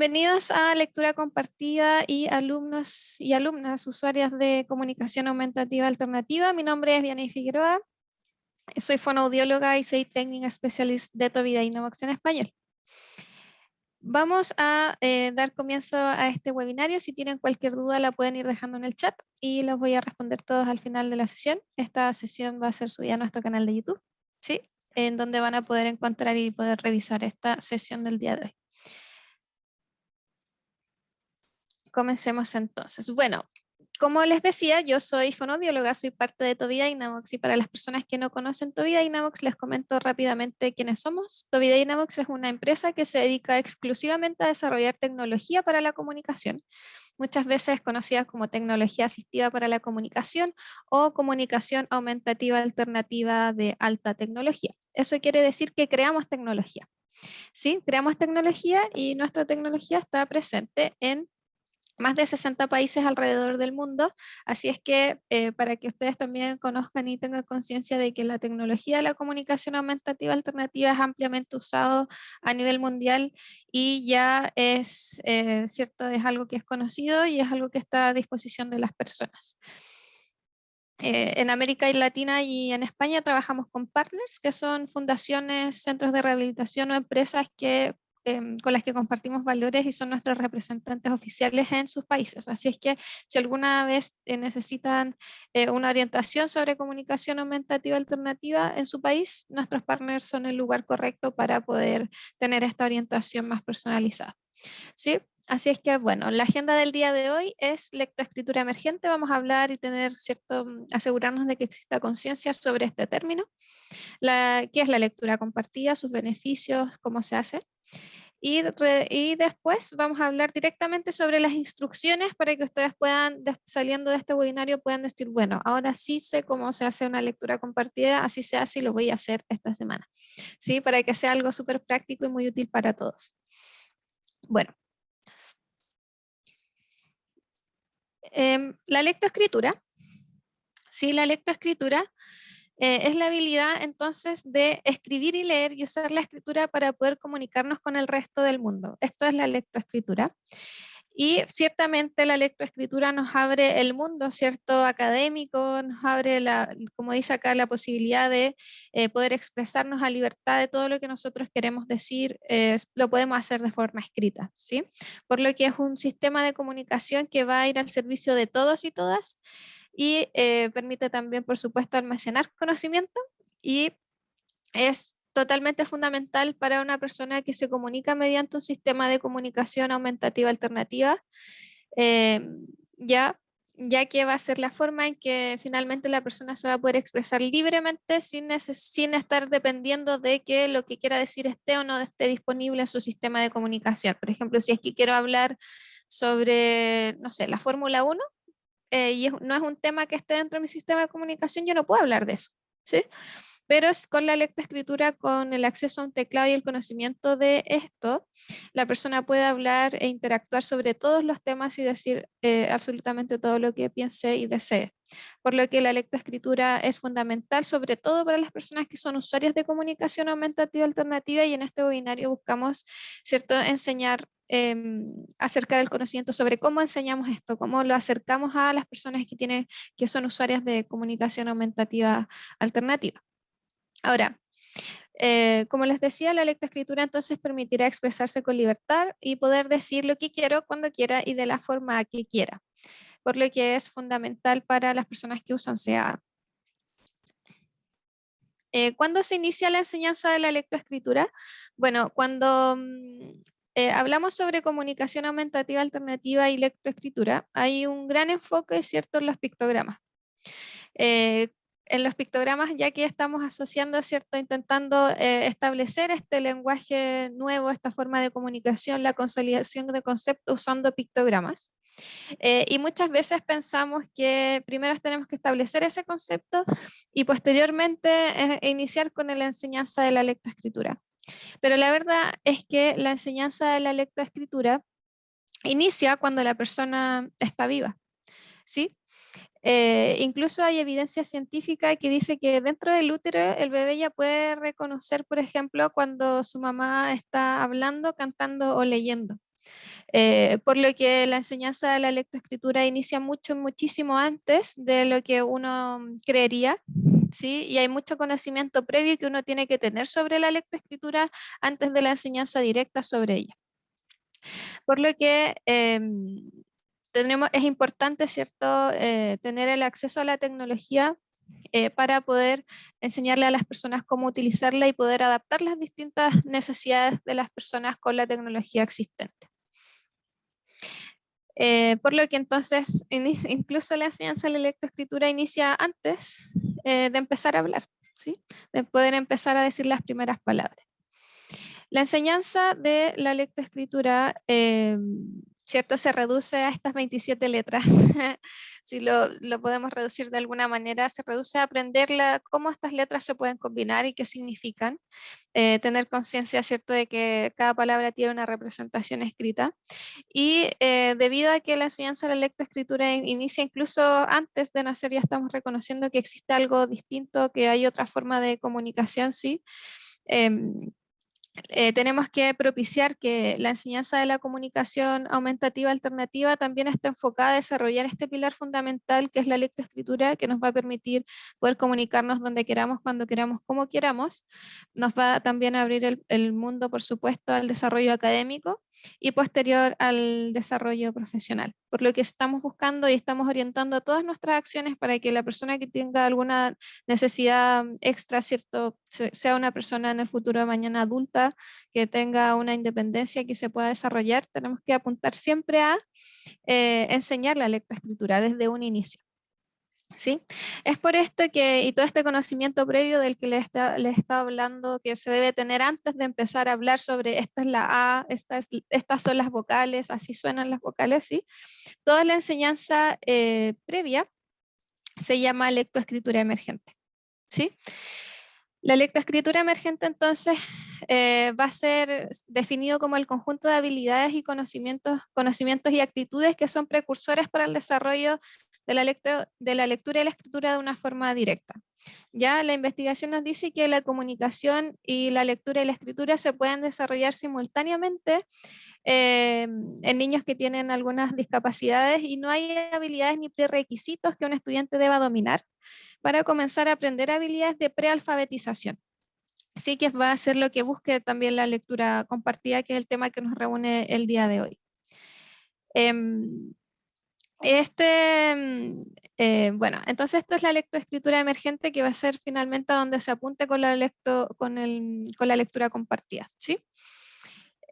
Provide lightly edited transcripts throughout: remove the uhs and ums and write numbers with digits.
Bienvenidos a Lectura Compartida y alumnos y alumnas usuarias de comunicación aumentativa alternativa. Mi nombre es Vianney Figueroa, soy fonoaudióloga y soy Training Specialist de TOVI Dynavox en español. Vamos a dar comienzo a este webinario. Si tienen cualquier duda la pueden ir dejando en el chat y los voy a responder todos al final de la sesión. Esta sesión va a ser subida a nuestro canal de YouTube, ¿sí? En donde van a poder encontrar y poder revisar esta sesión del día de hoy. Comencemos entonces. Bueno, como les decía, yo soy fonoaudióloga, soy parte de TOVI Dynavox y para las personas que no conocen TOVI Dynavox les comento rápidamente quiénes somos. TOVI Dynavox es una empresa que se dedica exclusivamente a desarrollar tecnología para la comunicación, muchas veces conocida como tecnología asistiva para la comunicación o comunicación aumentativa alternativa de alta tecnología. Eso quiere decir que creamos tecnología. Sí, creamos tecnología y nuestra tecnología está presente en más de 60 países alrededor del mundo, así es que para que ustedes también conozcan y tengan conciencia de que la tecnología de la comunicación aumentativa alternativa es ampliamente usado a nivel mundial y ya es cierto, es algo que es conocido y es algo que está a disposición de las personas. En América Latina y en España trabajamos con partners, que son fundaciones, centros de rehabilitación o empresas que con las que compartimos valores y son nuestros representantes oficiales en sus países. Así es que si alguna vez necesitan una orientación sobre comunicación aumentativa alternativa en su país, nuestros partners son el lugar correcto para poder tener esta orientación más personalizada. ¿Sí? Así es que, bueno, la agenda del día de hoy es lectoescritura emergente. Vamos a hablar y tener asegurarnos de que exista conciencia sobre este término. ¿Qué es la lectura compartida? Sus beneficios, cómo se hace. Y después vamos a hablar directamente sobre las instrucciones para que ustedes puedan, saliendo de este webinario, puedan decir, bueno, ahora sí sé cómo se hace una lectura compartida, así se hace y lo voy a hacer esta semana. ¿Sí? Para que sea algo súper práctico y muy útil para todos. Bueno. La lectoescritura, sí, la lectoescritura es la habilidad entonces de escribir y leer y usar la escritura para poder comunicarnos con el resto del mundo. Esto es la lectoescritura. Y ciertamente la lectoescritura nos abre el mundo, ¿cierto? Académico, nos abre, como dice acá, la posibilidad de poder expresarnos a libertad de todo lo que nosotros queremos decir, lo podemos hacer de forma escrita, ¿sí? Por lo que es un sistema de comunicación que va a ir al servicio de todos y todas y permite también, por supuesto, almacenar conocimiento y es totalmente fundamental para una persona que se comunica mediante un sistema de comunicación aumentativa alternativa, eh, ya, ya que va a ser la forma en que finalmente la persona se va a poder expresar libremente sin estar dependiendo de que lo que quiera decir esté o no esté disponible en su sistema de comunicación. Por ejemplo, si es que quiero hablar sobre, no sé, la Fórmula 1, y no es un tema que esté dentro de mi sistema de comunicación, yo no puedo hablar de eso, ¿sí? Pero con la lectoescritura, con el acceso a un teclado y el conocimiento de esto, la persona puede hablar e interactuar sobre todos los temas y decir absolutamente todo lo que piense y desee. Por lo que la lectoescritura es fundamental, sobre todo para las personas que son usuarias de comunicación aumentativa alternativa, y en este webinario buscamos, ¿cierto?, enseñar, acercar el conocimiento sobre cómo enseñamos esto, cómo lo acercamos a las personas que son usuarias de comunicación aumentativa alternativa. Ahora, como les decía, la lectoescritura entonces permitirá expresarse con libertad y poder decir lo que quiero, cuando quiera y de la forma que quiera, por lo que es fundamental para las personas que usan SEA. ¿Cuándo se inicia la enseñanza de la lectoescritura? Bueno, cuando hablamos sobre comunicación aumentativa alternativa y lectoescritura, hay un gran enfoque, ¿cierto?, en los pictogramas. En los pictogramas, ya que estamos asociando, ¿cierto?, intentando establecer este lenguaje nuevo, esta forma de comunicación, la consolidación de conceptos usando pictogramas. Y muchas veces pensamos que primero tenemos que establecer ese concepto y posteriormente iniciar con la enseñanza de la lectoescritura. Pero la verdad es que la enseñanza de la lectoescritura inicia cuando la persona está viva, ¿sí? Incluso hay evidencia científica que dice que dentro del útero el bebé ya puede reconocer, por ejemplo, cuando su mamá está hablando, cantando o leyendo. Por lo que la enseñanza de la lectoescritura inicia muchísimo antes de lo que uno creería, ¿sí? Y hay mucho conocimiento previo que uno tiene que tener sobre la lectoescritura antes de la enseñanza directa sobre ella. Por lo que es importante, ¿cierto?, tener el acceso a la tecnología para poder enseñarle a las personas cómo utilizarla y poder adaptar las distintas necesidades de las personas con la tecnología existente. Por lo que entonces incluso la enseñanza de la lectoescritura inicia antes de empezar a hablar, ¿sí? De poder empezar a decir las primeras palabras. La enseñanza de la lectoescritura, ¿cierto?, se reduce a estas 27 letras. Si lo podemos reducir de alguna manera, se reduce a aprender cómo estas letras se pueden combinar y qué significan. Tener conciencia, ¿cierto?, de que cada palabra tiene una representación escrita. Y debido a que la enseñanza de la lectoescritura inicia incluso antes de nacer, ya estamos reconociendo que existe algo distinto, que hay otra forma de comunicación, ¿sí? Tenemos que propiciar que la enseñanza de la comunicación aumentativa alternativa también está enfocada a desarrollar este pilar fundamental que es la lectoescritura, que nos va a permitir poder comunicarnos donde queramos, cuando queramos, como queramos. Nos va también a abrir el mundo, por supuesto, al desarrollo académico y posterior al desarrollo profesional. Por lo que estamos buscando y estamos orientando todas nuestras acciones para que la persona que tenga alguna necesidad extra, ¿cierto?, sea una persona en el futuro de mañana adulta, que tenga una independencia que se pueda desarrollar. Tenemos que apuntar siempre a enseñar la lectoescritura desde un inicio. ¿Sí? Es por esto que, y todo este conocimiento previo del que les estaba hablando, que se debe tener antes de empezar a hablar sobre esta es la A, estas son las vocales, así suenan las vocales, ¿sí? Toda la enseñanza previa se llama lectoescritura emergente, ¿sí? La lectoescritura emergente entonces va a ser definido como el conjunto de habilidades y conocimientos y actitudes que son precursores para el desarrollo de la lectura y la escritura de una forma directa. Ya la investigación nos dice que la comunicación y la lectura y la escritura se pueden desarrollar simultáneamente en niños que tienen algunas discapacidades y no hay habilidades ni prerequisitos que un estudiante deba dominar para comenzar a aprender habilidades de prealfabetización. Sí que va a ser lo que busque también la lectura compartida, que es el tema que nos reúne el día de hoy. Bueno, entonces esto es la lectoescritura emergente, que va a ser finalmente a donde se apunte con la lectura compartida, ¿sí?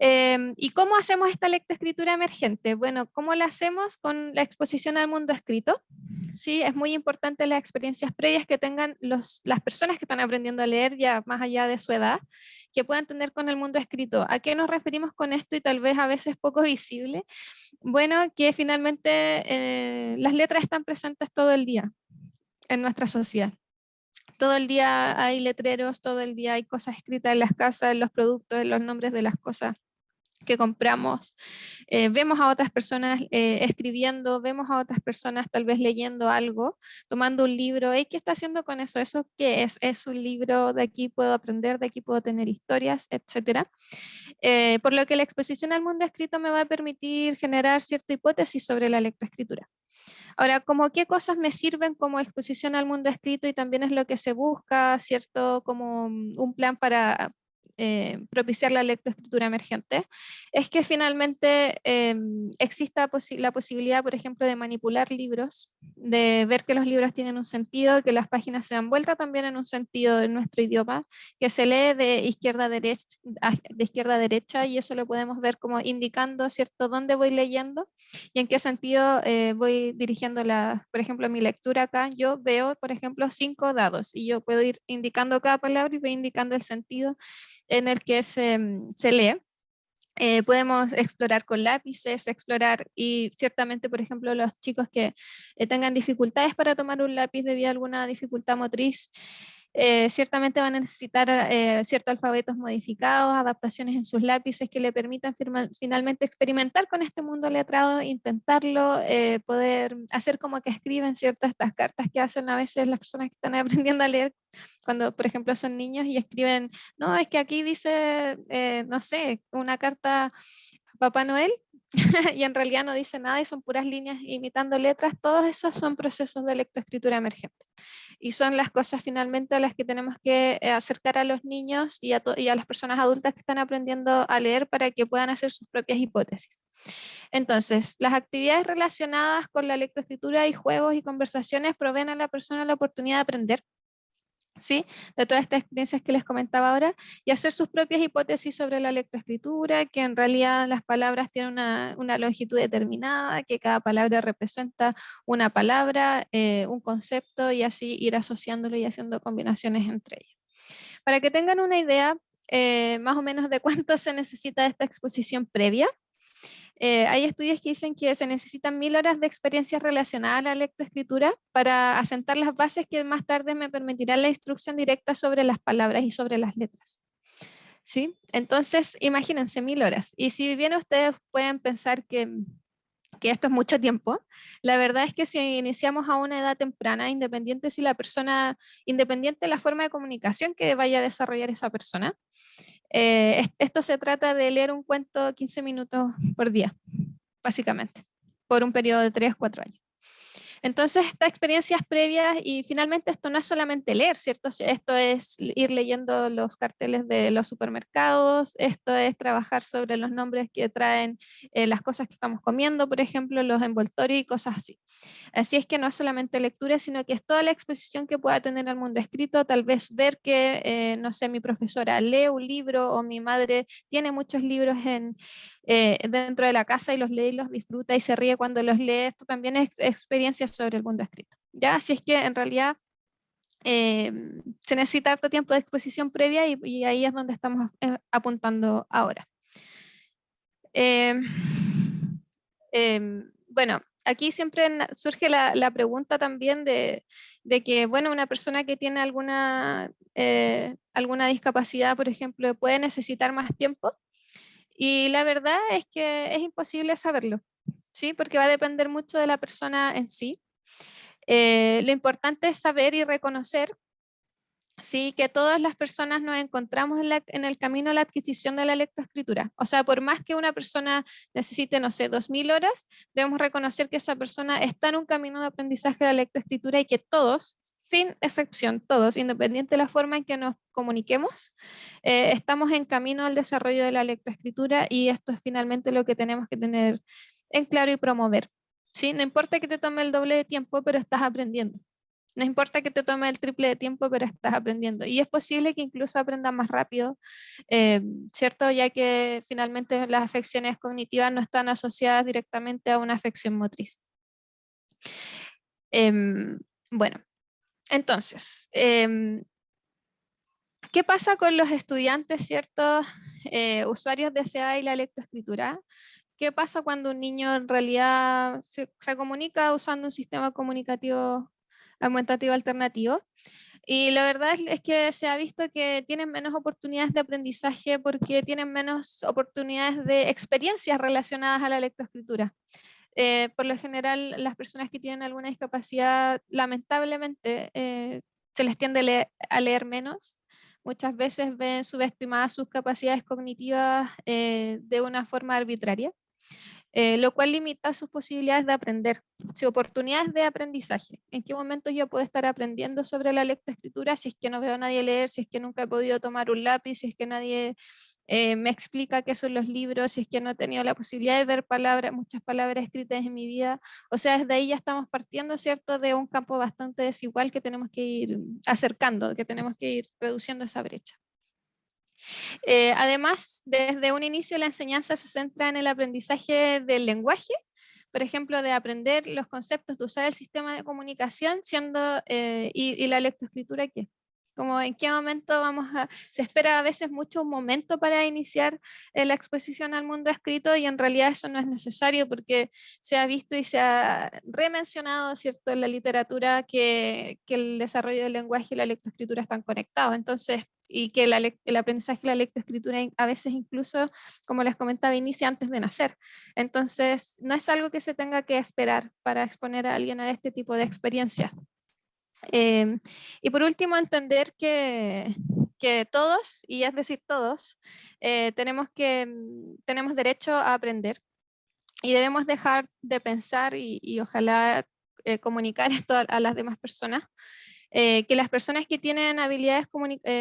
¿Y cómo hacemos esta lectoescritura emergente? Bueno, ¿cómo la hacemos? Con la exposición al mundo escrito. Sí, es muy importante las experiencias previas que tengan las personas que están aprendiendo a leer ya más allá de su edad, que puedan tener con el mundo escrito. ¿A qué nos referimos con esto? Y tal vez a veces poco visible. Bueno, que finalmente las letras están presentes todo el día en nuestra sociedad. Todo el día hay letreros, todo el día hay cosas escritas en las casas, en los productos, en los nombres de las cosas que compramos. Vemos a otras personas escribiendo, vemos a otras personas tal vez leyendo algo, tomando un libro. ¿Y qué está haciendo con eso? ¿Eso qué es? Es un libro, de aquí puedo aprender, de aquí puedo tener historias, etc. Por lo que la exposición al mundo escrito me va a permitir generar cierta hipótesis sobre la lectoescritura. Ahora, ¿cómo qué cosas me sirven como exposición al mundo escrito y también es lo que se busca, ¿cierto? Como un plan para propiciar la lectoescritura emergente? Es que finalmente exista la posibilidad, por ejemplo, de manipular libros, de ver que los libros tienen un sentido, que las páginas sean vueltas también en un sentido en nuestro idioma, que se lee de izquierda a derecha y eso lo podemos ver como indicando, ¿cierto?, dónde voy leyendo y en qué sentido voy dirigiendo por ejemplo, mi lectura acá. Yo veo, por ejemplo, 5 dados y yo puedo ir indicando cada palabra y voy indicando el sentido en el que se lee. Podemos explorar con lápices, y ciertamente, por ejemplo, los chicos que tengan dificultades para tomar un lápiz debido a alguna dificultad motriz, ciertamente van a necesitar ciertos alfabetos modificados, adaptaciones en sus lápices que le permitan finalmente experimentar con este mundo letrado, intentarlo, poder hacer como que escriben ciertas estas cartas que hacen a veces las personas que están aprendiendo a leer cuando, por ejemplo, son niños y escriben, no, es que aquí dice, no sé, una carta Papá Noel y en realidad no dice nada y son puras líneas imitando letras, todos esos son procesos de lectoescritura emergente. Y son las cosas finalmente a las que tenemos que acercar a los niños y a las personas adultas que están aprendiendo a leer para que puedan hacer sus propias hipótesis. Entonces, las actividades relacionadas con la lectoescritura y juegos y conversaciones proveen a la persona la oportunidad de aprender, ¿sí? De todas estas experiencias que les comentaba ahora, y hacer sus propias hipótesis sobre la lectoescritura, que en realidad las palabras tienen una longitud determinada, que cada palabra representa una palabra, un concepto, y así ir asociándolo y haciendo combinaciones entre ellos. Para que tengan una idea más o menos de cuánto se necesita de esta exposición previa, hay estudios que dicen que se necesitan 1000 horas de experiencias relacionadas a la lectoescritura para asentar las bases que más tarde me permitirán la instrucción directa sobre las palabras y sobre las letras. ¿Sí? Entonces, imagínense 1000 horas. Y si bien ustedes pueden pensar que esto es mucho tiempo, la verdad es que si iniciamos a una edad temprana, independiente si la persona, independiente de la forma de comunicación que vaya a desarrollar esa persona, esto se trata de leer un cuento 15 minutos por día, básicamente, por un periodo de 3-4 años. Entonces, estas experiencias previas, y finalmente esto no es solamente leer, ¿cierto? Esto es ir leyendo los carteles de los supermercados, esto es trabajar sobre los nombres que traen las cosas que estamos comiendo, por ejemplo, los envoltorios y cosas así. Así es que no es solamente lectura, sino que es toda la exposición que pueda tener al mundo escrito, tal vez ver que, no sé, mi profesora lee un libro o mi madre tiene muchos libros dentro de la casa y los lee y los disfruta y se ríe cuando los lee. Esto también es experiencia sobre el mundo escrito. ¿Ya? Así es que en realidad se necesita harto tiempo de exposición previa y ahí es donde estamos apuntando ahora. Bueno, aquí siempre surge la pregunta también de que, bueno, una persona que tiene alguna discapacidad, por ejemplo, puede necesitar más tiempo. Y la verdad es que es imposible saberlo, ¿sí? Porque va a depender mucho de la persona en sí. Lo importante es saber y reconocer, sí, que todas las personas nos encontramos en el camino a la adquisición de la lectoescritura. O sea, por más que una persona necesite, no sé, 2000 horas, debemos reconocer que esa persona está en un camino de aprendizaje de la lectoescritura y que todos, sin excepción, todos, independiente de la forma en que nos comuniquemos, estamos en camino al desarrollo de la lectoescritura, y esto es finalmente lo que tenemos que tener en claro y promover. ¿Sí? No importa que te tome el doble de tiempo, pero estás aprendiendo. No importa que te tome el triple de tiempo, pero estás aprendiendo. Y es posible que incluso aprendas más rápido, ¿cierto? Ya que finalmente las afecciones cognitivas no están asociadas directamente a una afección motriz. Bueno, entonces, ¿qué pasa con los estudiantes, ¿cierto? Usuarios de SEA y la lectoescritura. ¿Qué pasa cuando un niño en realidad se comunica usando un sistema comunicativo aumentativo alternativo? Y la verdad es que se ha visto que tienen menos oportunidades de aprendizaje porque tienen menos oportunidades de experiencias relacionadas a la lectoescritura. Por lo general, las personas que tienen alguna discapacidad, lamentablemente, se les tiende a leer menos. Muchas veces ven subestimadas sus capacidades cognitivas de una forma arbitraria. Lo cual limita sus posibilidades de aprender, sus oportunidades de aprendizaje. ¿En qué momento yo puedo estar aprendiendo sobre la lectoescritura si es que no veo a nadie leer, si es que nunca he podido tomar un lápiz, si es que nadie me explica qué son los libros, si es que no he tenido la posibilidad de ver muchas palabras escritas en mi vida? O sea, desde ahí ya estamos partiendo, ¿cierto?, de un campo bastante desigual que tenemos que ir acercando, que tenemos que ir reduciendo esa brecha. Además, desde un inicio la enseñanza se centra en el aprendizaje del lenguaje, por ejemplo, de aprender los conceptos, de usar el sistema de comunicación, y la lectoescritura, ¿qué? Como en qué momento se espera a veces mucho un momento para iniciar la exposición al mundo escrito, y en realidad eso no es necesario porque se ha visto y se ha remencionado, ¿cierto?, en la literatura que el desarrollo del lenguaje y la lectoescritura están conectados. Entonces, y que el aprendizaje de la lectoescritura a veces incluso, como les comentaba, inicia antes de nacer. Entonces, no es algo que se tenga que esperar para exponer a alguien a este tipo de experiencias. Y por último, entender que que todos, y es decir todos, tenemos derecho a aprender y debemos dejar de pensar y ojalá comunicar esto a las demás personas, que las personas que tienen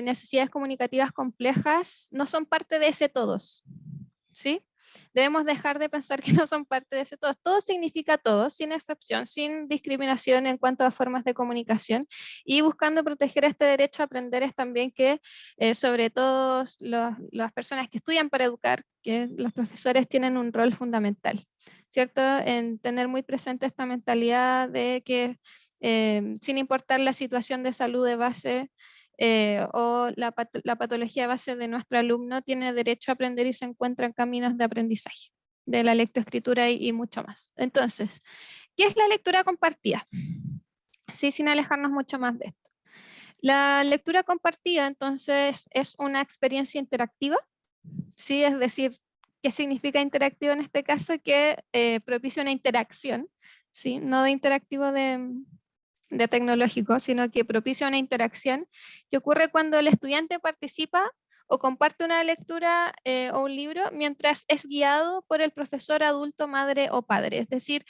necesidades comunicativas complejas no son parte de ese todos, ¿sí? Debemos dejar de pensar que no son parte de ese todos. Todo significa todo, sin excepción, sin discriminación en cuanto a formas de comunicación, y buscando proteger este derecho a aprender es también que sobre todo las personas que estudian para educar, que los profesores tienen un rol fundamental, ¿cierto? En tener muy presente esta mentalidad de que sin importar la situación de salud de base o la patología base de nuestro alumno, tiene derecho a aprender y se encuentra en caminos de aprendizaje de la lectoescritura y mucho más. Entonces, ¿qué es la lectura compartida? Sí, sin alejarnos mucho más de esto. La lectura compartida, entonces, es una experiencia interactiva, ¿sí? Es decir, ¿qué significa interactivo en este caso? Que propicia una interacción, ¿sí? No de interactivo de tecnológico, sino que propicia una interacción que ocurre cuando el estudiante participa o comparte una lectura o un libro mientras es guiado por el profesor adulto, madre o padre. Es decir,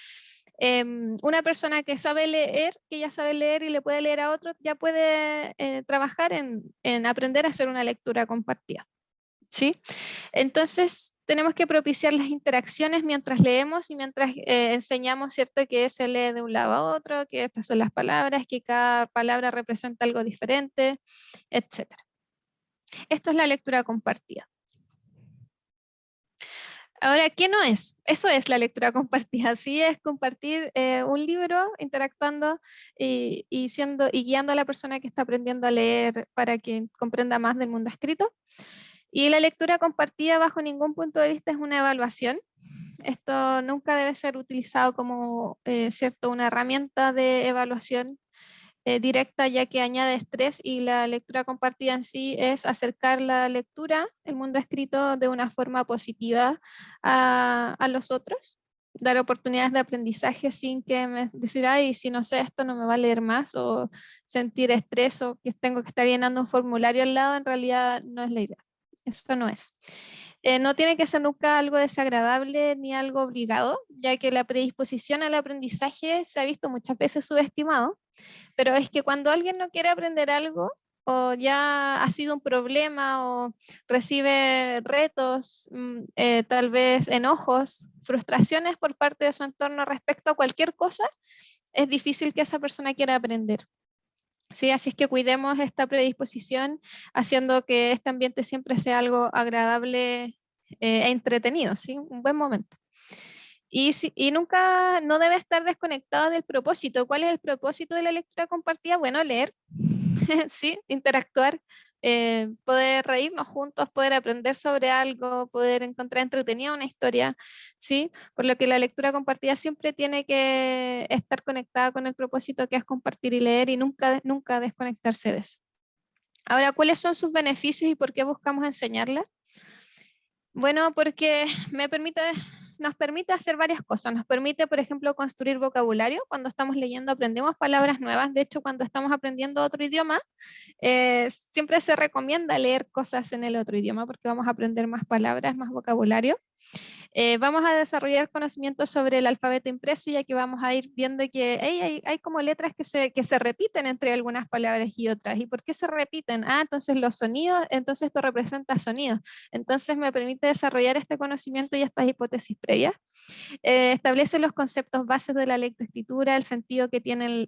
una persona que sabe leer, que ya sabe leer y le puede leer a otro, ya puede trabajar en aprender a hacer una lectura compartida. ¿Sí? Entonces tenemos que propiciar las interacciones mientras leemos y mientras enseñamos, ¿cierto? Que se lee de un lado a otro, que estas son las palabras, que cada palabra representa algo diferente, etc. Esto es la lectura compartida. Ahora, ¿qué no es? Eso es la lectura compartida. Sí, es compartir un libro, interactuando y guiando a la persona que está aprendiendo a leer para que comprenda más del mundo escrito. Y la lectura compartida bajo ningún punto de vista es una evaluación. Esto nunca debe ser utilizado como cierto, una herramienta de evaluación directa, ya que añade estrés, y la lectura compartida en sí es acercar la lectura, el mundo escrito, de una forma positiva a los otros, dar oportunidades de aprendizaje sin que decir, ay, si no sé esto no me va a leer más, o sentir estrés o que tengo que estar llenando un formulario al lado. En realidad no es la idea. Eso no es. No tiene que ser nunca algo desagradable ni algo obligado, ya que la predisposición al aprendizaje se ha visto muchas veces subestimado, pero es que cuando alguien no quiere aprender algo, o ya ha sido un problema, o recibe retos, tal vez enojos, frustraciones por parte de su entorno respecto a cualquier cosa, es difícil que esa persona quiera aprender. Sí, así es que cuidemos esta predisposición, haciendo que este ambiente siempre sea algo agradable e entretenido, ¿sí? Un buen momento. Y nunca, no debe estar desconectado del propósito. ¿Cuál es el propósito de la lectura compartida? Bueno, leer, ¿sí? Interactuar, poder reírnos juntos, poder aprender sobre algo, poder encontrar entretenida una historia, ¿sí? Por lo que la lectura compartida siempre tiene que estar conectada con el propósito, que es compartir y leer, y nunca, nunca desconectarse de eso. Ahora, ¿cuáles son sus beneficios y por qué buscamos enseñarla? Bueno, porque nos permite hacer varias cosas. Nos permite, por ejemplo, construir vocabulario. Cuando estamos leyendo aprendemos palabras nuevas. De hecho, cuando estamos aprendiendo otro idioma, siempre se recomienda leer cosas en el otro idioma porque vamos a aprender más palabras, más vocabulario. Vamos a desarrollar conocimientos sobre el alfabeto impreso, ya que vamos a ir viendo que hay como letras que se repiten entre algunas palabras y otras. ¿Y por qué se repiten? Entonces los sonidos, entonces esto representa sonidos. Entonces me permite desarrollar este conocimiento y estas hipótesis previas. Establece los conceptos bases de la lectoescritura, el sentido que tienen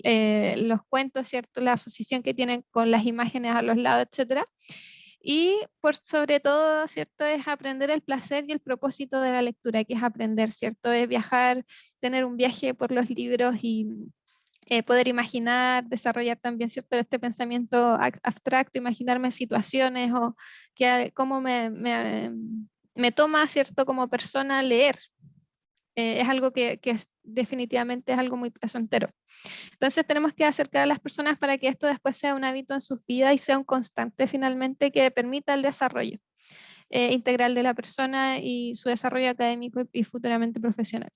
los cuentos, ¿cierto? La asociación que tienen con las imágenes a los lados, etcétera. Y por sobre todo, ¿cierto? Es aprender el placer y el propósito de la lectura, que es aprender, ¿cierto? Es viajar, tener un viaje por los libros y poder imaginar, desarrollar también, ¿cierto? Este pensamiento abstracto, imaginarme situaciones, o cómo me toma, ¿cierto? Como persona leer. Es algo que definitivamente es algo muy placentero. Entonces tenemos que acercar a las personas para que esto después sea un hábito en sus vidas y sea un constante finalmente que permita el desarrollo integral de la persona y su desarrollo académico y futuramente profesional.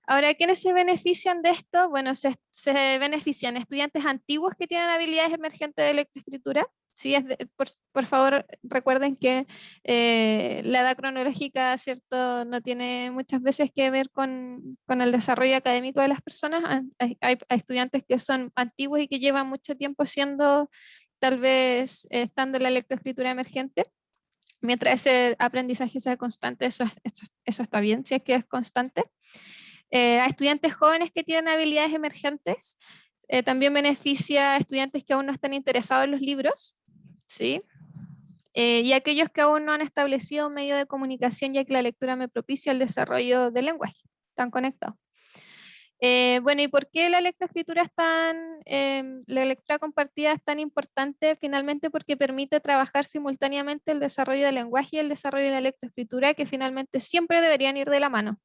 Ahora, ¿quiénes se benefician de esto? Bueno, se benefician estudiantes antiguos que tienen habilidades emergentes de lectoescritura, Sí, por favor, recuerden que la edad cronológica, ¿cierto?, no tiene muchas veces que ver con el desarrollo académico de las personas. Hay estudiantes que son antiguos y que llevan mucho tiempo siendo, tal vez, estando en la lectoescritura emergente. Mientras ese aprendizaje sea constante, eso está bien, si es que es constante. A estudiantes jóvenes que tienen habilidades emergentes, también beneficia a estudiantes que aún no están interesados en los libros, ¿sí? Y aquellos que aún no han establecido un medio de comunicación, ya que la lectura me propicia el desarrollo del lenguaje. Están conectados. Bueno, ¿y por qué la lectoescritura la lectura compartida es tan importante? Finalmente porque permite trabajar simultáneamente el desarrollo del lenguaje y el desarrollo de la lectoescritura, que finalmente siempre deberían ir de la mano.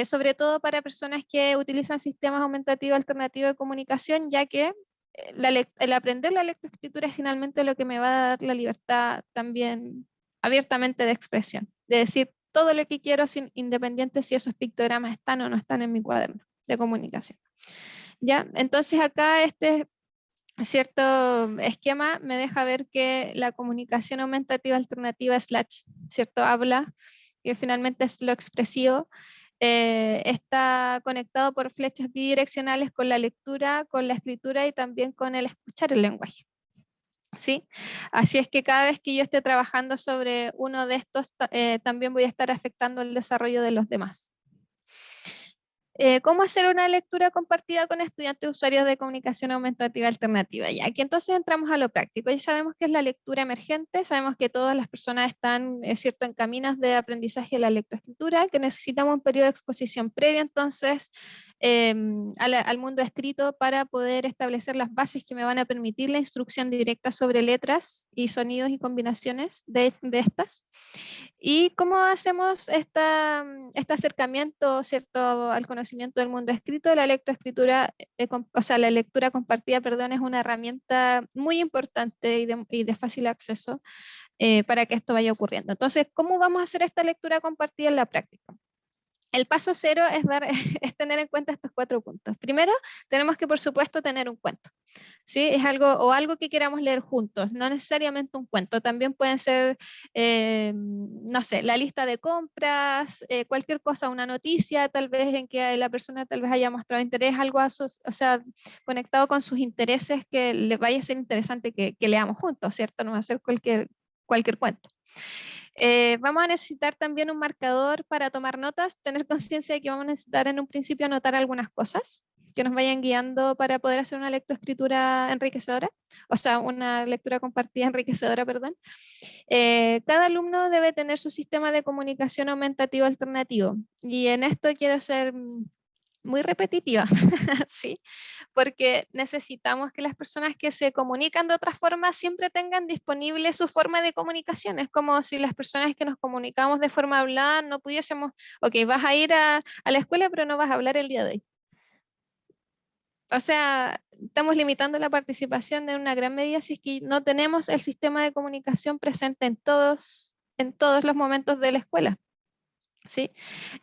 Sobre todo para personas que utilizan sistemas aumentativos alternativos de comunicación, ya que el aprender la lectoescritura es finalmente lo que me va a dar la libertad también abiertamente de expresión, de decir todo lo que quiero independiente si esos pictogramas están o no están en mi cuaderno de comunicación. ¿Ya? Entonces acá este cierto esquema me deja ver que la comunicación aumentativa alternativa cierto habla, que finalmente es lo expresivo, está conectado por flechas bidireccionales con la lectura, con la escritura y también con el escuchar el lenguaje. ¿Sí? Así es que cada vez que yo esté trabajando sobre uno de estos, también voy a estar afectando el desarrollo de los demás. ¿Cómo hacer una lectura compartida con estudiantes usuarios de comunicación aumentativa alternativa? Ya, aquí entonces entramos a lo práctico. Ya sabemos que es la lectura emergente, sabemos que todas las personas están, cierto, en caminos de aprendizaje de la lectoescritura, que necesitamos un periodo de exposición previo entonces al mundo escrito para poder establecer las bases que me van a permitir la instrucción directa sobre letras y sonidos y combinaciones de estas. ¿Y cómo hacemos este acercamiento, cierto, al conocimiento del mundo escrito? La lectoescritura, la lectura compartida, perdón, es una herramienta muy importante y de fácil acceso para que esto vaya ocurriendo. Entonces, ¿cómo vamos a hacer esta lectura compartida en la práctica? El paso cero es, es tener en cuenta estos 4 puntos. Primero, tenemos que, por supuesto, tener un cuento. ¿Sí? Es algo que queramos leer juntos, no necesariamente un cuento, también pueden ser, no sé, la lista de compras, cualquier cosa, una noticia, tal vez en que la persona tal vez haya mostrado interés, algo conectado con sus intereses que le vaya a ser interesante que leamos juntos, ¿cierto? No va a ser cualquier cuento. Vamos a necesitar también un marcador para tomar notas, tener conciencia de que vamos a necesitar en un principio anotar algunas cosas que nos vayan guiando para poder hacer una lectoescritura enriquecedora, o sea, una lectura compartida enriquecedora, perdón. Cada alumno debe tener su sistema de comunicación aumentativo alternativo, y en esto quiero ser muy repetitiva, ¿sí? Porque necesitamos que las personas que se comunican de otra forma siempre tengan disponible su forma de comunicación. Es como si las personas que nos comunicamos de forma hablada no pudiésemos, ok, vas a ir a la escuela, pero no vas a hablar el día de hoy. O sea, estamos limitando la participación en una gran medida si es que no tenemos el sistema de comunicación presente en todos los momentos de la escuela. ¿Sí?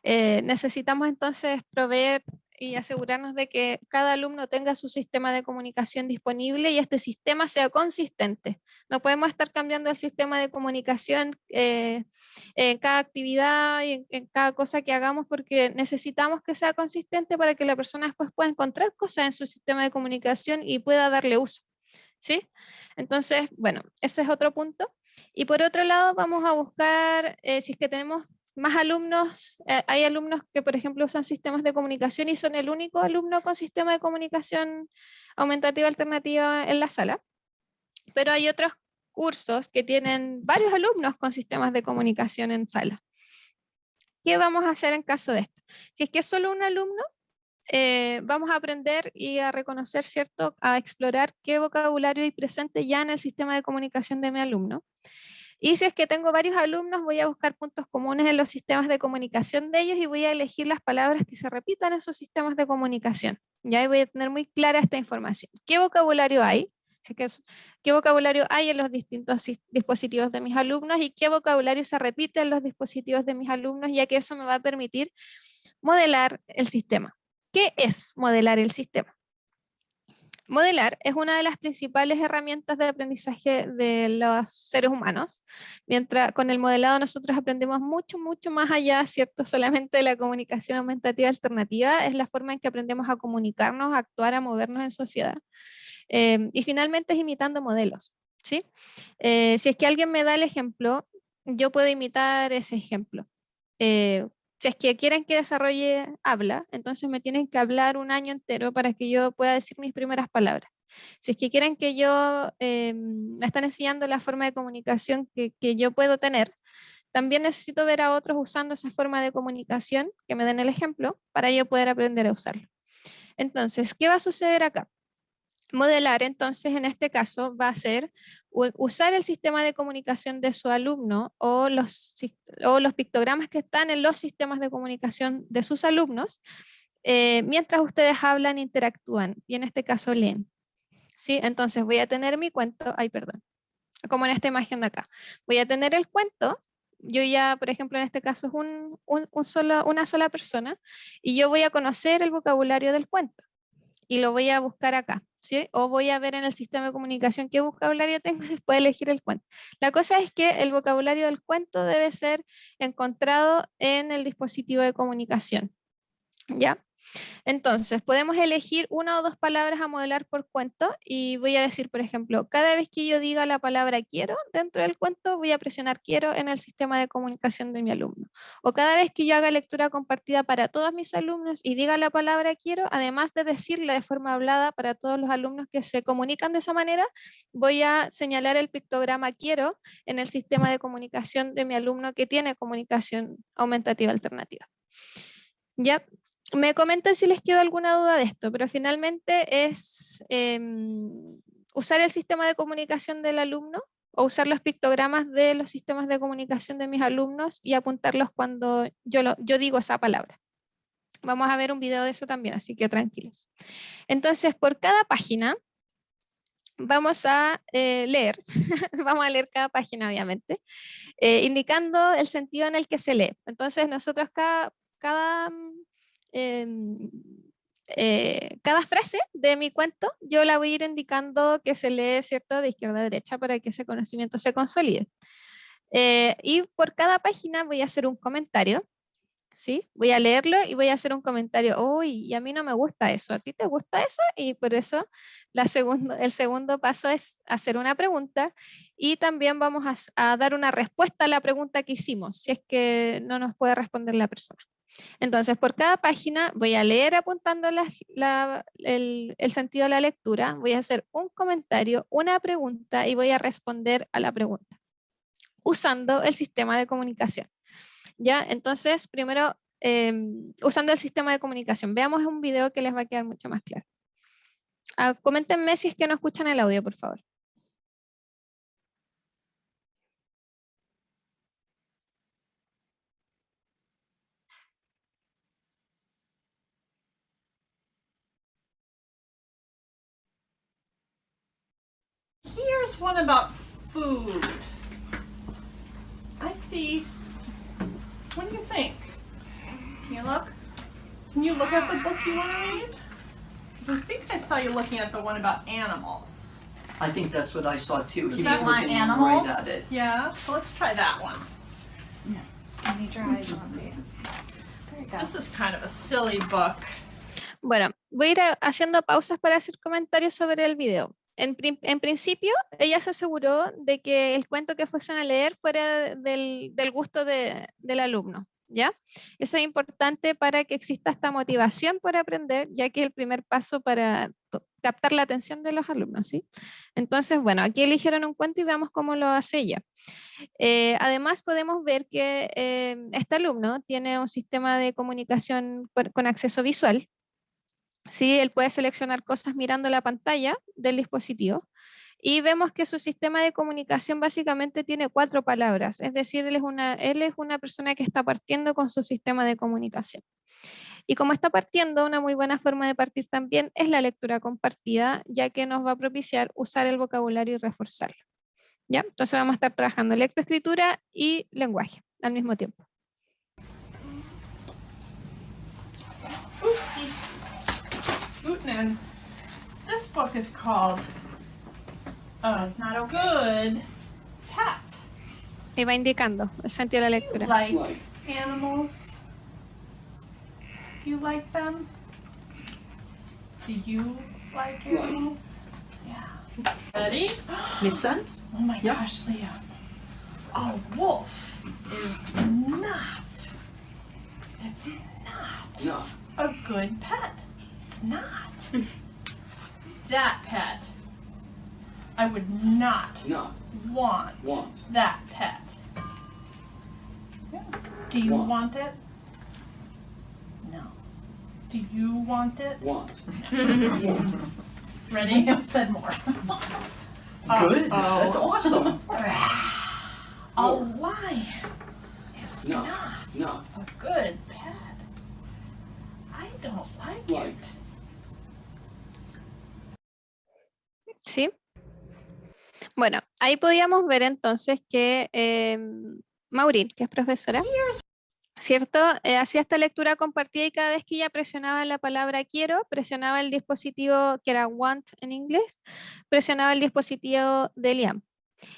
Necesitamos entonces proveer y asegurarnos de que cada alumno tenga su sistema de comunicación disponible y este sistema sea consistente. No podemos estar cambiando el sistema de comunicación en cada actividad y en cada cosa que hagamos, porque necesitamos que sea consistente para que la persona después pueda encontrar cosas en su sistema de comunicación y pueda darle uso. ¿Sí? Entonces, bueno, ese es otro punto. Y por otro lado, vamos a buscar, si es que tenemos más alumnos, hay alumnos que, por ejemplo, usan sistemas de comunicación y son el único alumno con sistema de comunicación aumentativa alternativa en la sala, pero hay otros cursos que tienen varios alumnos con sistemas de comunicación en sala. ¿Qué vamos a hacer en caso de esto? Si es que es solo un alumno, vamos a aprender y a reconocer, ¿cierto?, a explorar qué vocabulario hay presente ya en el sistema de comunicación de mi alumno. Y si es que tengo varios alumnos, voy a buscar puntos comunes en los sistemas de comunicación de ellos y voy a elegir las palabras que se repitan en sus sistemas de comunicación. Ya voy a tener muy clara esta información. ¿Qué vocabulario hay? ¿Qué vocabulario hay en los distintos dispositivos de mis alumnos y qué vocabulario se repite en los dispositivos de mis alumnos, ya que eso me va a permitir modelar el sistema. ¿Qué es modelar el sistema? Modelar es una de las principales herramientas de aprendizaje de los seres humanos. Mientras con el modelado nosotros aprendemos mucho, mucho más allá, ¿cierto? Solamente de la comunicación aumentativa alternativa, es la forma en que aprendemos a comunicarnos, a actuar, a movernos en sociedad. Y finalmente es imitando modelos, ¿sí? Si es que alguien me da el ejemplo, yo puedo imitar ese ejemplo. Si es que quieren que desarrolle habla, entonces me tienen que hablar un año entero para que yo pueda decir mis primeras palabras. Si es que quieren que yo, me están enseñando la forma de comunicación que yo puedo tener, también necesito ver a otros usando esa forma de comunicación, que me den el ejemplo, para yo poder aprender a usarlo. Entonces, ¿qué va a suceder acá? Modelar, entonces, en este caso, va a ser usar el sistema de comunicación de su alumno o los pictogramas que están en los sistemas de comunicación de sus alumnos, mientras ustedes hablan, interactúan y en este caso leen. ¿Sí? Entonces voy a tener mi cuento, ay, perdón, como en esta imagen de acá. Voy a tener el cuento, yo ya, por ejemplo, en este caso es una sola persona, y yo voy a conocer el vocabulario del cuento y lo voy a buscar acá, ¿sí? O voy a ver en el sistema de comunicación qué vocabulario tengo y después elegir el cuento. La cosa es que el vocabulario del cuento debe ser encontrado en el dispositivo de comunicación, ¿ya? Entonces, podemos elegir una o dos palabras a modelar por cuento y voy a decir, por ejemplo, cada vez que yo diga la palabra quiero dentro del cuento, voy a presionar quiero en el sistema de comunicación de mi alumno. O cada vez que yo haga lectura compartida para todos mis alumnos y diga la palabra quiero, además de decirla de forma hablada para todos los alumnos que se comunican de esa manera, voy a señalar el pictograma quiero en el sistema de comunicación de mi alumno que tiene comunicación aumentativa alternativa. Ya, me comentan si les quedó alguna duda de esto, pero finalmente es usar el sistema de comunicación del alumno o usar los pictogramas de los sistemas de comunicación de mis alumnos y apuntarlos cuando yo digo esa palabra. Vamos a ver un video de eso también, así que tranquilos. Entonces, por cada página vamos a leer, vamos a leer cada página obviamente, indicando el sentido en el que se lee. Entonces, nosotros cada cada frase de mi cuento, yo la voy a ir indicando que se lee, ¿cierto?, de izquierda a derecha para que ese conocimiento se consolide. Y por cada página voy a hacer un comentario, ¿sí? Voy a leerlo y voy a hacer un comentario. Uy, y a mí no me gusta eso, ¿a ti te gusta eso? Y por eso el segundo paso es hacer una pregunta y también vamos a dar una respuesta a la pregunta que hicimos, si es que no nos puede responder la persona. Entonces, por cada página voy a leer apuntando el sentido de la lectura, voy a hacer un comentario, una pregunta y voy a responder a la pregunta usando el sistema de comunicación. ¿Ya? Entonces, primero, usando el sistema de comunicación. Veamos un video que les va a quedar mucho más claro. Coméntenme si es que no escuchan el audio, por favor. Here's one about food. I see. What do you think? Can you look? Can you look at the book you want to read? Because I think I saw you looking at the one about animals. I think that's what I saw too. He Does was that want looking animals? right at it. Yeah, so let's try that one. You need your eyes on me. There you go. This is kind of a silly book. Bueno, voy a ir haciendo pausas para hacer comentarios sobre el video. En principio, ella se aseguró de que el cuento que fuesen a leer fuera del gusto del alumno, ¿ya? Eso es importante para que exista esta motivación por aprender, ya que es el primer paso para captar la atención de los alumnos, ¿sí? Entonces, bueno, aquí eligieron un cuento y veamos cómo lo hace ella. Además, podemos ver que este alumno tiene un sistema de comunicación con acceso visual. Sí, él puede seleccionar cosas mirando la pantalla del dispositivo y vemos que su sistema de comunicación básicamente tiene 4 palabras, es decir, él es una persona que está partiendo con su sistema de comunicación. Y como está partiendo, una muy buena forma de partir también es la lectura compartida, ya que nos va a propiciar usar el vocabulario y reforzarlo. ¿Ya? Entonces vamos a estar trabajando lectoescritura y lenguaje al mismo tiempo. Oopsie. Scooting in. This book is called A That's not okay. Good Pet. Y va indicando el sentido de la lectura. Like animals? Do you like them? Do you like animals? Yeah. Ready? Makes sense? Oh my Yeah. gosh, Liam. A wolf is not. It's not No. a good pet. It's not. That pet. I would not No. want Want. that pet. Do you Want. want it? No. Do you want it? Want. Ready? Said more. Good. That's awesome. A lion is No. not No. a good pet. I don't like Like. it. ¿Sí? Bueno, ahí podíamos ver entonces que Maureen, que es profesora, ¿cierto? Hacía esta lectura compartida y cada vez que ella presionaba la palabra quiero, presionaba el dispositivo que era want en inglés, presionaba el dispositivo de Liam.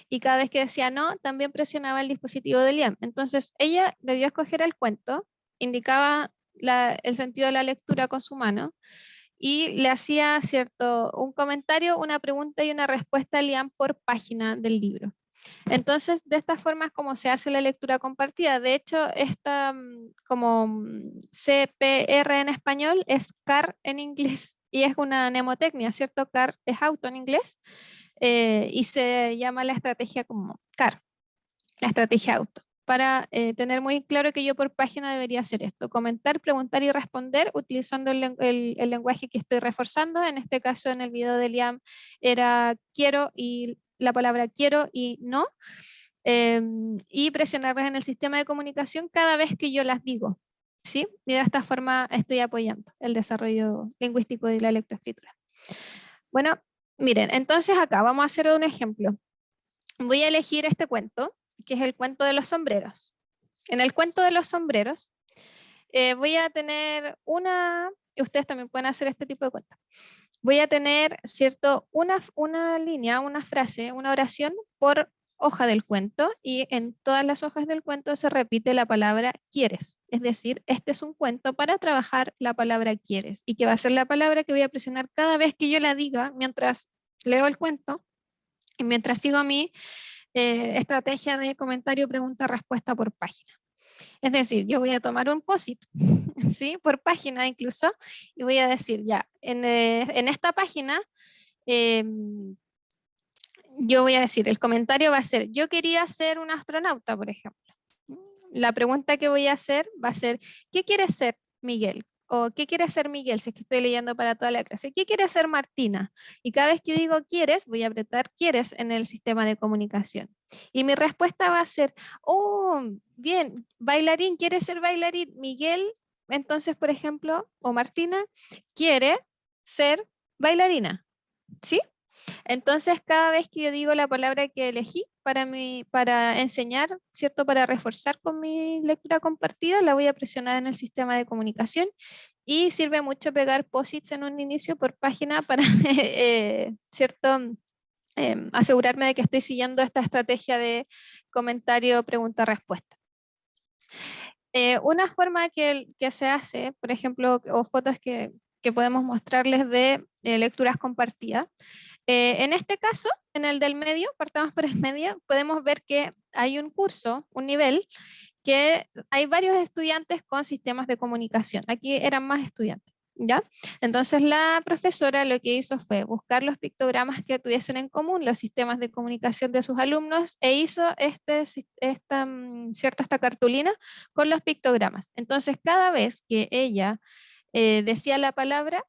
Y cada vez que decía no, también presionaba el dispositivo de Liam. Entonces ella debió escoger el cuento, indicaba el sentido de la lectura con su mano y le hacía un comentario, una pregunta y una respuesta a Liam por página del libro. Entonces, de esta forma es como se hace la lectura compartida. De hecho, esta como CPR en español es CAR en inglés y es una mnemotecnia, ¿cierto? CAR es auto en inglés y se llama la estrategia como CAR, la estrategia auto. Para tener muy claro que yo por página debería hacer esto, comentar, preguntar y responder utilizando el lenguaje que estoy reforzando. En este caso, en el video de Liam, era quiero y la palabra quiero y no, y presionarlas en el sistema de comunicación cada vez que yo las digo, ¿sí? Y de esta forma estoy apoyando el desarrollo lingüístico de la lectoescritura. Bueno, miren, entonces acá vamos a hacer un ejemplo. Voy a elegir este cuento, que es el cuento de los sombreros. En el cuento de los sombreros voy a tener y ustedes también pueden hacer este tipo de cuentos. Voy a tener, ¿cierto? Una línea, una frase, una oración por hoja del cuento y en todas las hojas del cuento se repite la palabra quieres. Es decir, este es un cuento para trabajar la palabra quieres y que va a ser la palabra que voy a presionar cada vez que yo la diga mientras leo el cuento y mientras sigo mi estrategia de comentario, pregunta, respuesta por página. Es decir, yo voy a tomar un POSIT, ¿sí? Por página incluso, y voy a decir ya, en esta página, yo voy a decir, el comentario va a ser, yo quería ser un astronauta, por ejemplo. La pregunta que voy a hacer va a ser, ¿qué quiere ser Miguel? O ¿qué quiere ser Miguel? Si es que estoy leyendo para toda la clase. ¿Qué quiere ser Martina? Y cada vez que yo digo quieres, voy a apretar quieres en el sistema de comunicación. Y mi respuesta va a ser, oh, bien, bailarín, ¿quiere ser bailarín? Miguel, entonces, por ejemplo, o Martina, quiere ser bailarina. ¿Sí? Entonces, cada vez que yo digo la palabra que elegí para enseñar, ¿cierto? Para reforzar con mi lectura compartida, la voy a presionar en el sistema de comunicación y sirve mucho pegar posits en un inicio por página para, ¿cierto? Asegurarme de que estoy siguiendo esta estrategia de comentario, pregunta, respuesta. Una forma que se hace, por ejemplo, o fotos que podemos mostrarles de lecturas compartidas. En este caso, en el del medio, partamos por el medio, podemos ver que hay un curso, un nivel, que hay varios estudiantes con sistemas de comunicación. Aquí eran más estudiantes, ¿ya? Entonces la profesora lo que hizo fue buscar los pictogramas que tuviesen en común los sistemas de comunicación de sus alumnos e hizo esta cartulina con los pictogramas. Entonces cada vez que ella decía la palabra,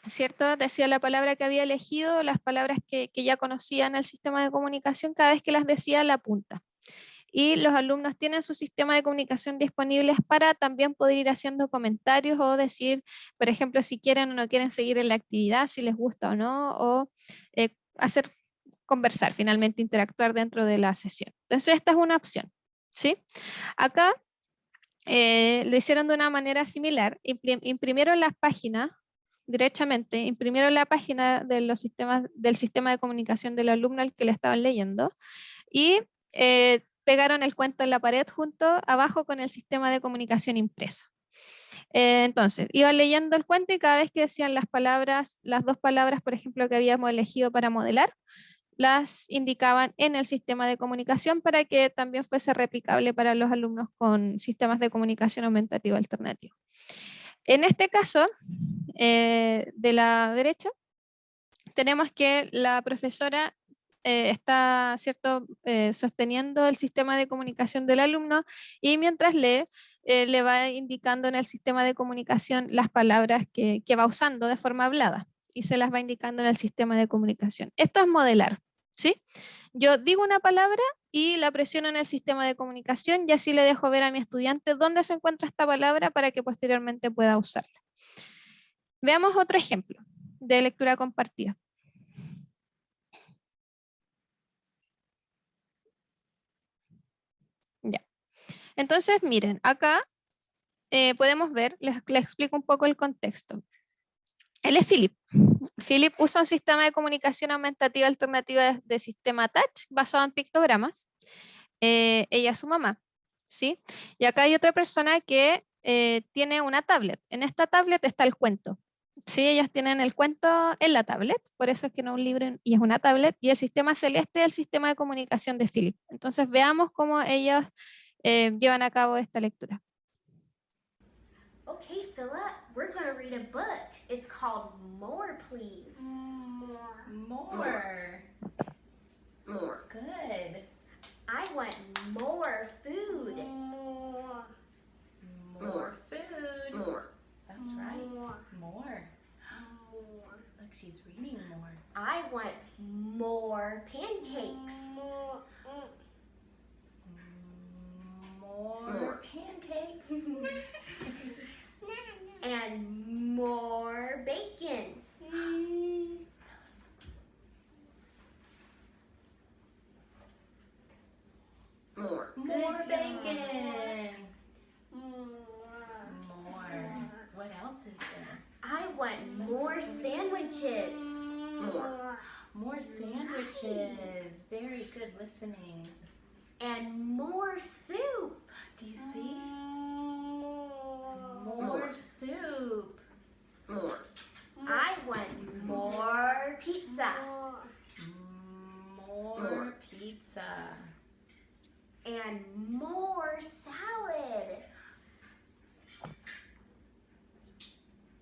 ¿cierto? Decía la palabra que había elegido, las palabras que ya conocía en el sistema de comunicación, cada vez que las decía la punta. Y los alumnos tienen su sistema de comunicación disponibles para también poder ir haciendo comentarios o decir, por ejemplo, si quieren o no quieren seguir en la actividad, si les gusta o no, o conversar, finalmente interactuar dentro de la sesión. Entonces esta es una opción, ¿sí? Acá lo hicieron de una manera similar, imprimieron las páginas derechamente, imprimieron la página de los sistemas, del sistema de comunicación del alumno al que le estaban leyendo y pegaron el cuento en la pared junto abajo con el sistema de comunicación impreso. Entonces, iban leyendo el cuento y cada vez que decían las palabras, las dos palabras, por ejemplo, que habíamos elegido para modelar, las indicaban en el sistema de comunicación para que también fuese replicable para los alumnos con sistemas de comunicación aumentativa alternativo. En este caso, de la derecha, tenemos que la profesora está, ¿cierto?, sosteniendo el sistema de comunicación del alumno y mientras lee, le va indicando en el sistema de comunicación las palabras que va usando de forma hablada y se las va indicando en el sistema de comunicación. Esto es modelar, ¿sí? Yo digo una palabra y la presiono en el sistema de comunicación y así le dejo ver a mi estudiante dónde se encuentra esta palabra para que posteriormente pueda usarla. Veamos otro ejemplo de lectura compartida. Ya. Entonces, miren, acá podemos ver, les explico un poco el contexto. Él es Philip. Philip usa un sistema de comunicación aumentativa alternativa de sistema touch basado en pictogramas. Ella es su mamá, ¿sí? Y acá hay otra persona que tiene una tablet. En esta tablet está el cuento. Sí, ellas tienen el cuento en la tablet, por eso es que no es un libro y es una tablet, y el sistema celeste es el sistema de comunicación de Philip. Entonces veamos cómo ellos llevan a cabo esta lectura. Okay, Philip, we're gonna read a book. It's called More, Please. More. More. Good. I want more food. More food. More. That's right. More. More. Look, she's reading more. I want more pancakes. More pancakes. And more bacon. More. More Good bacon. job. More. What else is there? I want more sandwiches. More sandwiches. Very good listening. And more soup. Do you see? More soup. I want more pizza. More pizza. And more salad.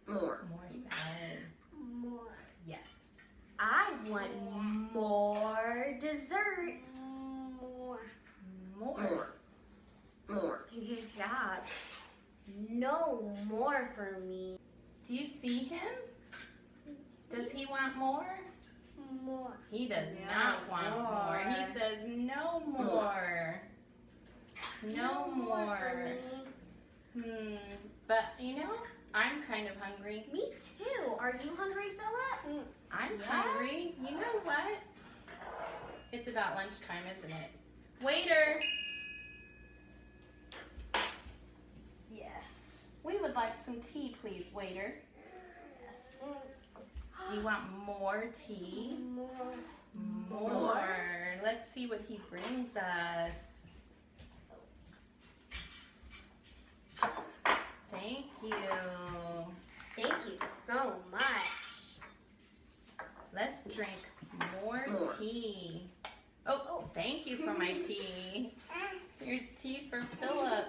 More salad. Yes. I want more dessert. More. Good job. No more for me. Do you see him? Does he want more? More. He does not want more. He says no more. No more. But you know, I'm kind of hungry. Me too. Are you hungry, Philip? I'm Yeah? hungry. You know what? It's about lunchtime, isn't it? Waiter! Yes. We would like some tea, please, waiter. Yes. Do you want more tea? More. More. Let's see what he brings us. Thank you. Thank you so much. Let's drink more tea. Oh, thank you for my tea. Here's tea for Philip.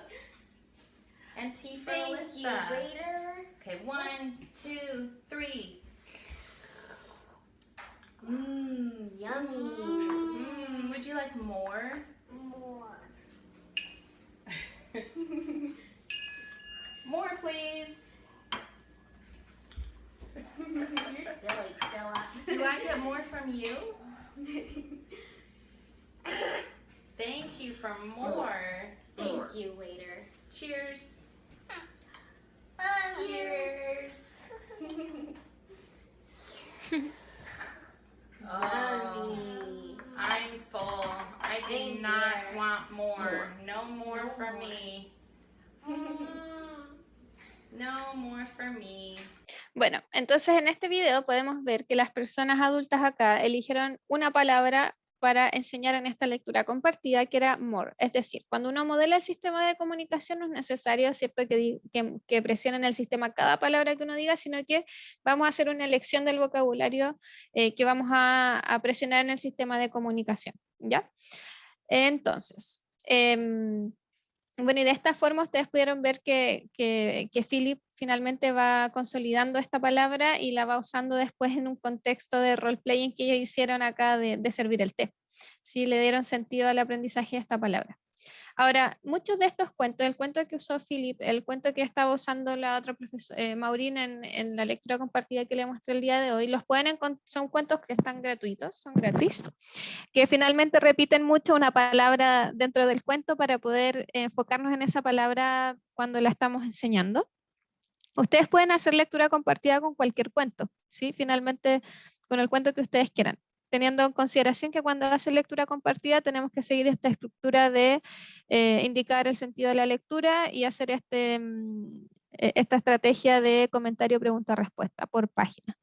And tea for Thank Alyssa. you, waiter. Okay, 1, 2, 3. Yummy. Would you like more? More. More, please. You're silly, Philip. Do I get more from you? Thank you for more. Thank you, waiter. Cheers. Cheers. Oh, I'm full. I do Same not here. want more. No more No for more. me. No more for me. Bueno, entonces en este video podemos ver que las personas adultas acá eligieron una palabra para enseñar en esta lectura compartida, que era more. Es decir, cuando uno modela el sistema de comunicación no es necesario, ¿cierto?, que presionen el sistema cada palabra que uno diga, sino que vamos a hacer una elección del vocabulario que vamos a presionar en el sistema de comunicación, ¿ya? Entonces, bueno, y de esta forma ustedes pudieron ver que Philip finalmente va consolidando esta palabra y la va usando después en un contexto de role-playing que ellos hicieron acá de servir el té. Sí, le dieron sentido al aprendizaje de esta palabra. Ahora, muchos de estos cuentos, el cuento que usó Philip, el cuento que estaba usando la otra profesora, Maureen, en la lectura compartida que le mostré el día de hoy, los pueden encontrar, son cuentos que están gratuitos, son gratis, que finalmente repiten mucho una palabra dentro del cuento para poder enfocarnos en esa palabra cuando la estamos enseñando. Ustedes pueden hacer lectura compartida con cualquier cuento, ¿sí? Finalmente con el cuento que ustedes quieran, teniendo en consideración que cuando hacen lectura compartida tenemos que seguir esta estructura de indicar el sentido de la lectura y hacer esta estrategia de comentario, pregunta, respuesta por página.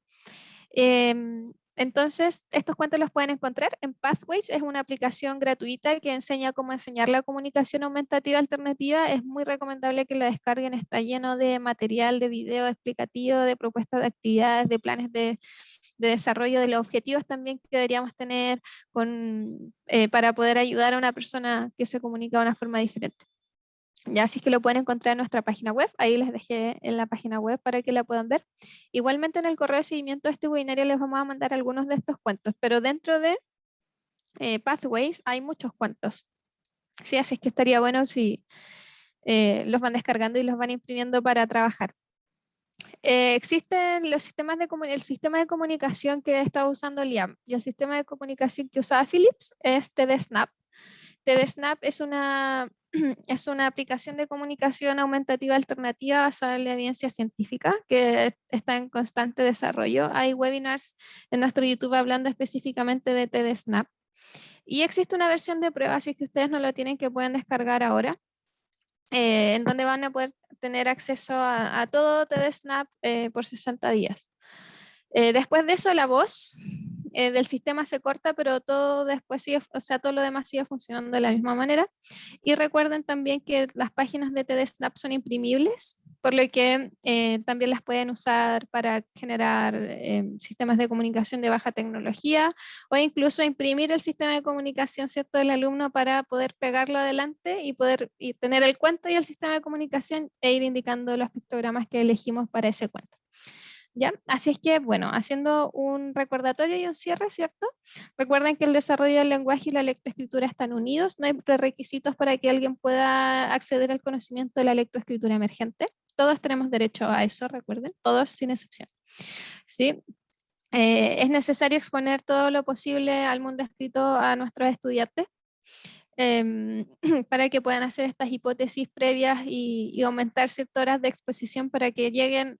Entonces, estos cuentos los pueden encontrar en Pathways, es una aplicación gratuita que enseña cómo enseñar la comunicación aumentativa alternativa. Es muy recomendable que la descarguen, está lleno de material, de video explicativo, de propuestas de actividades, de planes de desarrollo, de los objetivos también que deberíamos tener para poder ayudar a una persona que se comunica de una forma diferente. Ya, así es que lo pueden encontrar en nuestra página web, ahí les dejé en la página web para que la puedan ver. Igualmente en el correo de seguimiento de este webinario les vamos a mandar algunos de estos cuentos, pero dentro de Pathways hay muchos cuentos. Sí, así es que estaría bueno si los van descargando y los van imprimiendo para trabajar. Existen los sistemas el sistema de comunicación que está usando Liam y el sistema de comunicación que usaba Philips es TDSnap. TDSnap es una aplicación de comunicación aumentativa alternativa basada en la evidencia científica que está en constante desarrollo. Hay webinars en nuestro YouTube hablando específicamente de TDSnap. Y existe una versión de prueba, si es que ustedes no lo tienen, que pueden descargar ahora, en donde van a poder tener acceso a todo TDSnap por 60 días. Después de eso, la voz del sistema se corta, pero todo después sigue, o sea, todo lo demás sigue funcionando de la misma manera. Y recuerden también que las páginas de TDSnap son imprimibles, por lo que también las pueden usar para generar sistemas de comunicación de baja tecnología o incluso imprimir el sistema de comunicación, ¿cierto?, del alumno para poder pegarlo adelante y poder tener el cuento y el sistema de comunicación e ir indicando los pictogramas que elegimos para ese cuento. ¿Ya? Así es que, bueno, haciendo un recordatorio y un cierre, ¿cierto? Recuerden que el desarrollo del lenguaje y la lectoescritura están unidos, no hay prerequisitos para que alguien pueda acceder al conocimiento de la lectoescritura emergente. Todos tenemos derecho a eso, recuerden, todos sin excepción. ¿Sí? Es necesario exponer todo lo posible al mundo escrito a nuestros estudiantes para que puedan hacer estas hipótesis previas y aumentar ciertas horas de exposición para que lleguen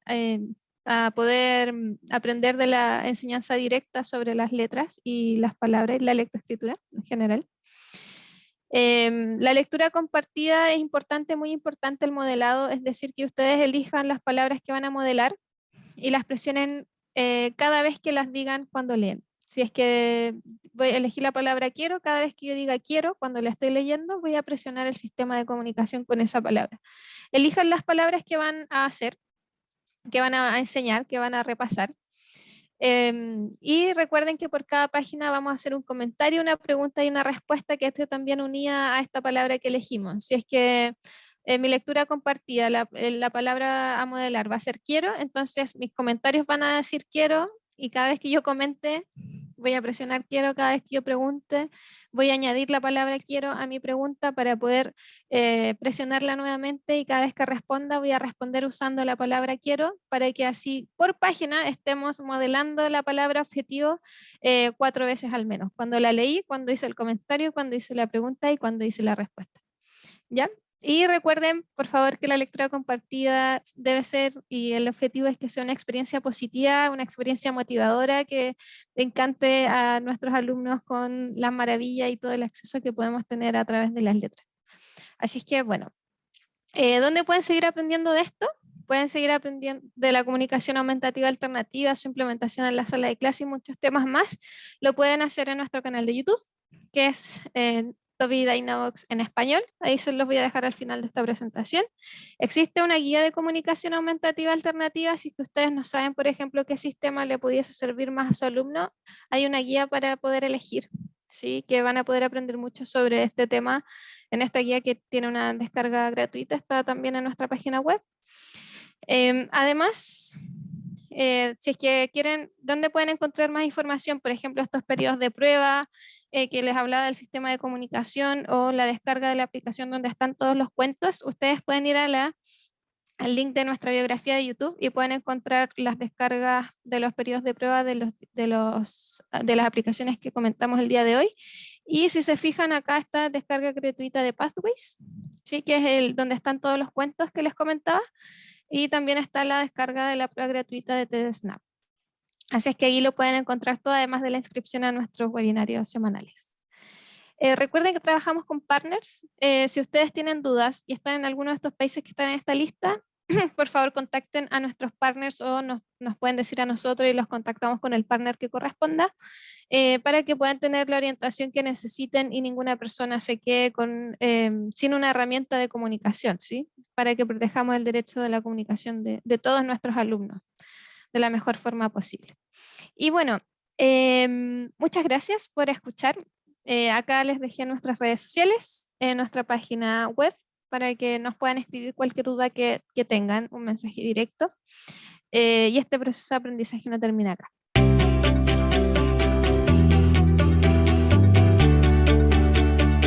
a poder aprender de la enseñanza directa sobre las letras y las palabras y la lectoescritura en general. La lectura compartida es importante, muy importante el modelado, es decir, que ustedes elijan las palabras que van a modelar y las presionen cada vez que las digan cuando leen. Si es que voy a elegir la palabra quiero, cada vez que yo diga quiero, cuando la estoy leyendo, voy a presionar el sistema de comunicación con esa palabra. Elijan las palabras que van a hacer, que van a enseñar, que van a repasar. Y recuerden que por cada página vamos a hacer un comentario, una pregunta y una respuesta que esté también unida a esta palabra que elegimos. Si es que en mi lectura compartida la palabra a modelar va a ser quiero, entonces mis comentarios van a decir quiero y cada vez que yo comente voy a presionar quiero, cada vez que yo pregunte voy a añadir la palabra quiero a mi pregunta para poder presionarla nuevamente y cada vez que responda voy a responder usando la palabra quiero para que así por página estemos modelando la palabra objetivo 4 veces al menos, cuando la leí, cuando hice el comentario, cuando hice la pregunta y cuando hice la respuesta. ¿Ya? Y recuerden, por favor, que la lectura compartida debe ser, y el objetivo es que sea una experiencia positiva, una experiencia motivadora, que encante a nuestros alumnos con la maravilla y todo el acceso que podemos tener a través de las letras. Así es que, bueno, ¿dónde pueden seguir aprendiendo de esto? pueden seguir aprendiendo de la comunicación aumentativa alternativa, su implementación en la sala de clase y muchos temas más, lo pueden hacer en nuestro canal de YouTube, que es Toby Dynavox en español. Ahí se los voy a dejar al final de esta presentación. Existe una guía de comunicación aumentativa alternativa. Si ustedes no saben, por ejemplo, qué sistema le pudiese servir más a su alumno, hay una guía para poder elegir, ¿sí? Que van a poder aprender mucho sobre este tema en esta guía, que tiene una descarga gratuita, está también en nuestra página web. Además, si es que quieren, ¿dónde pueden encontrar más información? Por ejemplo, estos periodos de prueba que les hablaba del sistema de comunicación, o la descarga de la aplicación donde están todos los cuentos. Ustedes pueden ir al link de nuestra biografía de YouTube y pueden encontrar las descargas de los periodos de prueba de las aplicaciones que comentamos el día de hoy. Y si se fijan, acá está descarga gratuita de Pathways, ¿sí? Que es donde están todos los cuentos que les comentaba. Y también está la descarga de la prueba gratuita de TEDsnap. Así es que ahí lo pueden encontrar todo, además de la inscripción a nuestros webinarios semanales. Recuerden que trabajamos con partners. Si ustedes tienen dudas y están en alguno de estos países que están en esta lista, por favor contacten a nuestros partners, o nos pueden decir a nosotros y los contactamos con el partner que corresponda, para que puedan tener la orientación que necesiten y ninguna persona se quede sin una herramienta de comunicación, ¿sí? Para que protejamos el derecho de la comunicación de todos nuestros alumnos de la mejor forma posible. Y bueno, muchas gracias por escuchar. Acá les dejé nuestras redes sociales, en nuestra página web, para que nos puedan escribir cualquier duda que tengan, un mensaje directo. Y este proceso de aprendizaje no termina acá.